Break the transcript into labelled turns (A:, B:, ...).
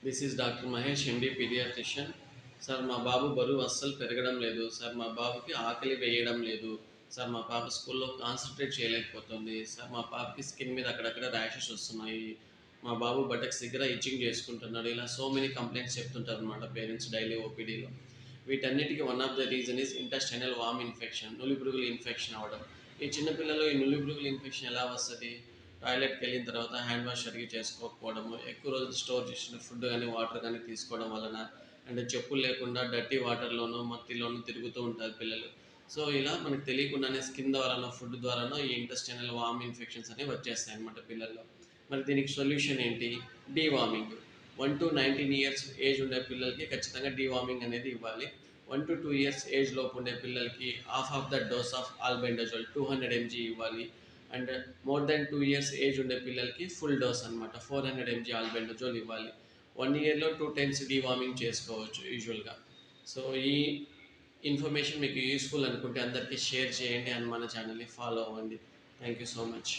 A: This is doctor Mahesh MD paediatrician. Sir మా బాబు బరువు అస్సలు పెరగడం లేదు సార్. మా బాబుకి ఆకలి వేయడం లేదు సార్. మా పాప స్కూల్లో కాన్సన్ట్రేట్ చేయలేకపోతుంది సార్. మా పాపకి స్కిన్ మీద అక్కడక్కడ ర్యాషెస్ వస్తున్నాయి. మా బాబు బటక్స్ దగ్గర ఇచ్చింగ్ చేసుకుంటున్నాడు. ఇలా సో మెనీ కంప్లైంట్స్ చెప్తుంటారు అనమాట పేరెంట్స్ డైలీ ఓపీడీలో. వీటన్నిటికీ one of the reason is intestinal worm infection, నులిపురుగుల ఇన్ఫెక్షన్ అవ్వడం. ఈ చిన్నపిల్లలు ఈ నులిపురుగుల ఇన్ఫెక్షన్ ఎలా వస్తుంది? టాయిలెట్కి వెళ్ళిన తర్వాత హ్యాండ్ వాష్ సరిగ్గా చేసుకోకపోవడము, ఎక్కువ రోజులు స్టోర్ చేసిన ఫుడ్ కానీ వాటర్ కానీ తీసుకోవడం వలన, అండ్ చెప్పులు లేకుండా డర్టీ వాటర్లోనూ మట్టిలోనూ తిరుగుతూ ఉంటారు పిల్లలు. సో ఇలా మనకు తెలియకుండానే స్కిన్ ద్వారానో ఫుడ్ ద్వారానో ఈ ఇంటెస్టైనల్ వామ్ ఇన్ఫెక్షన్స్ అనేవి వచ్చేస్తాయి అన్నమాట పిల్లల్లో. మరి దీనికి సొల్యూషన్ ఏంటి? డీవార్మింగ్. 1 to 19 years ఏజ్ ఉండే పిల్లలకి ఖచ్చితంగా డీవార్మింగ్ అనేది ఇవ్వాలి. 1 to 2 years ఏజ్ లోపు ఉండే పిల్లలకి half of the dose of albendazole 200 mg ఇవ్వాలి. And more than 2 years age ఉండే పిల్లలకి ఫుల్ డోస్ అనమాట 400 mg ఆల్బెండజోల్ ఇవ్వాలి. 1 yearలో 2 times డీవార్మింగ్ చేసుకోవచ్చు యూజువల్గా. సో ఈ ఇన్ఫర్మేషన్ మీకు యూస్ఫుల్ అనుకుంటే అందరికీ షేర్ చేయండి అండ్ మన ఛానల్ని ఫాలో అవ్వండి. Thank you so much.